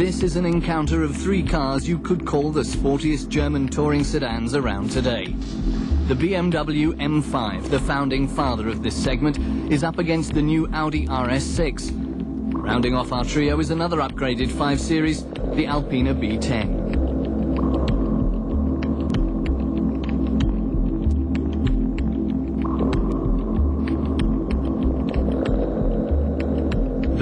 This is an encounter of three cars you could call the sportiest German touring sedans around today. The BMW M5, the founding father of this segment, is up against the new Audi RS6. Rounding off our trio is another upgraded 5 Series, the Alpina B10.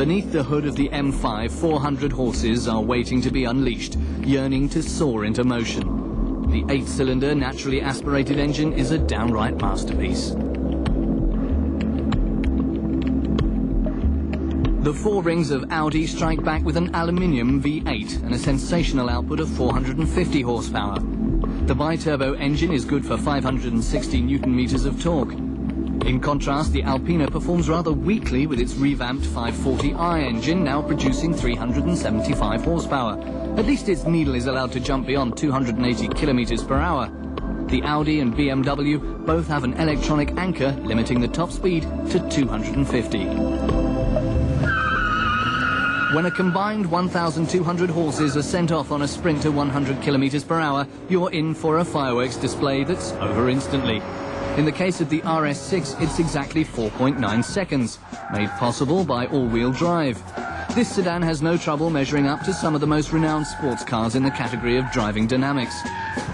Beneath the hood of the M5, 400 horses are waiting to be unleashed, yearning to soar into motion. The 8-cylinder naturally aspirated engine is a downright masterpiece. The four rings of Audi strike back with an aluminium V8 and a sensational output of 450 horsepower. The bi-turbo engine is good for 560 Newton-meters of torque. In contrast, the Alpina performs rather weakly with its revamped 540i engine now producing 375 horsepower. At least its needle is allowed to jump beyond 280 kilometers per hour. The Audi and BMW both have an electronic anchor limiting the top speed to 250. When a combined 1,200 horses are sent off on a sprint to 100 kilometers per hour, you're in for a fireworks display that's over instantly. In the case of the RS6, it's exactly 4.9 seconds, made possible by all-wheel drive. This sedan has no trouble measuring up to some of the most renowned sports cars in the category of driving dynamics.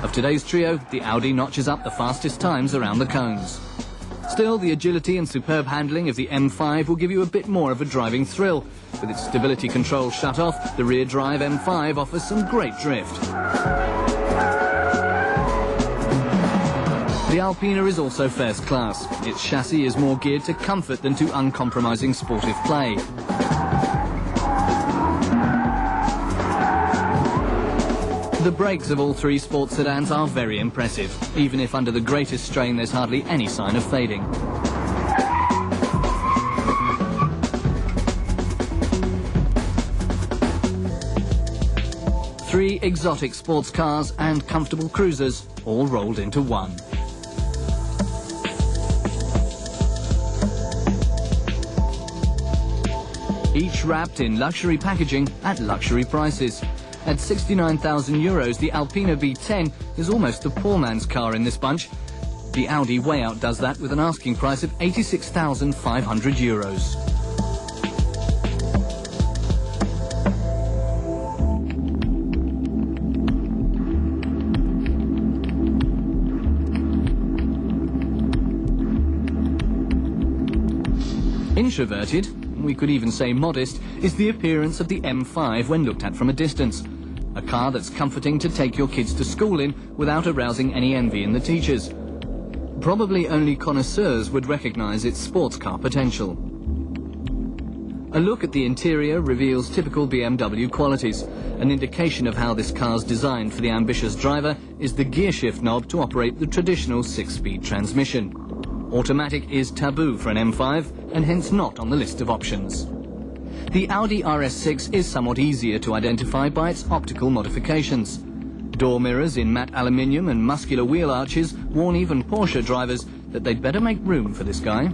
Of today's trio, the Audi notches up the fastest times around the cones. Still, the agility and superb handling of the M5 will give you a bit more of a driving thrill. With its stability control shut off, the rear drive M5 offers some great drift. The Alpina is also first class. Its chassis is more geared to comfort than to uncompromising sportive play. The brakes of all three sports sedans are very impressive, even if under the greatest strain there's hardly any sign of fading. Three exotic sports cars and comfortable cruisers, all rolled into one. Each wrapped in luxury packaging at luxury prices. At 69,000 euros, the Alpina B10 is almost the poor man's car in this bunch. The Audi way outdoes that with an asking price of 86,500 euros. Introverted, we could even say modest, is the appearance of the M5 when looked at from a distance. A car that's comforting to take your kids to school in without arousing any envy in the teachers. Probably only connoisseurs would recognize its sports car potential. A look at the interior reveals typical BMW qualities. An indication of how this car's designed for the ambitious driver is the gearshift knob to operate the traditional 6-speed transmission. Automatic is taboo for an M5 and hence not on the list of options. The Audi RS6 is somewhat easier to identify by its optical modifications. Door mirrors in matte aluminium and muscular wheel arches warn even Porsche drivers that they'd better make room for this guy.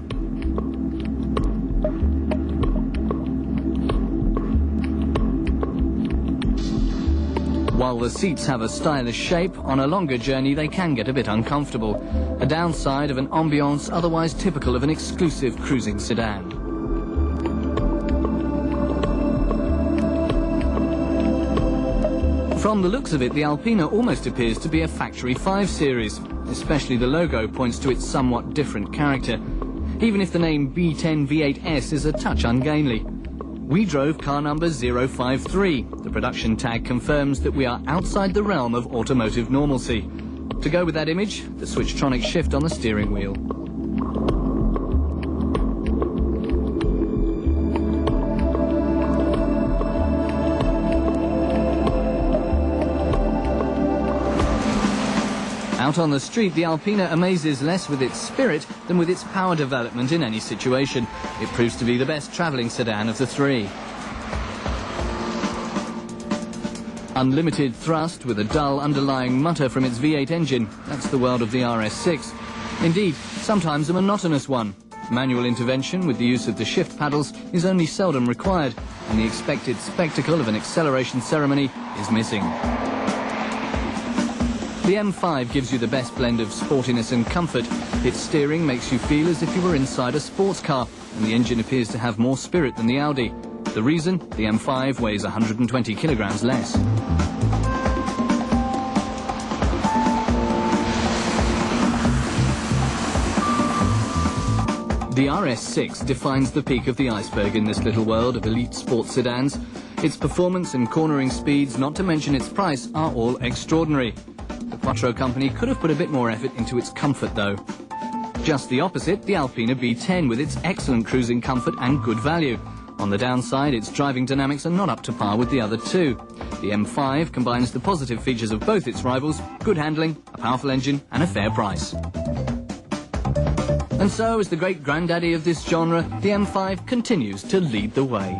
While the seats have a stylish shape, on a longer journey they can get a bit uncomfortable. A downside of an ambiance otherwise typical of an exclusive cruising sedan. From the looks of it, the Alpina almost appears to be a factory 5 Series. Especially the logo points to its somewhat different character. Even if the name B10 V8S is a touch ungainly. We drove car number 053. The production tag confirms that we are outside the realm of automotive normalcy. To go with that image, the Switchtronic shift on the steering wheel. Out on the street, the Alpina amazes less with its spirit than with its power development in any situation. It proves to be the best travelling sedan of the three. Unlimited thrust with a dull underlying mutter from its V8 engine. That's the world of the RS6. Indeed, sometimes a monotonous one. Manual intervention with the use of the shift paddles is only seldom required, and the expected spectacle of an acceleration ceremony is missing. The M5 gives you the best blend of sportiness and comfort. Its steering makes you feel as if you were inside a sports car, and the engine appears to have more spirit than the Audi. The reason? The M5 weighs 120 kilograms less. The RS6 defines the peak of the iceberg in this little world of elite sports sedans. Its performance and cornering speeds, not to mention its price, are all extraordinary. The Quattro company could have put a bit more effort into its comfort, though. Just the opposite, the Alpina B10 with its excellent cruising comfort and good value. On the downside, its driving dynamics are not up to par with the other two. The M5 combines the positive features of both its rivals: good handling, a powerful engine and a fair price. And so, as the great granddaddy of this genre, the M5 continues to lead the way.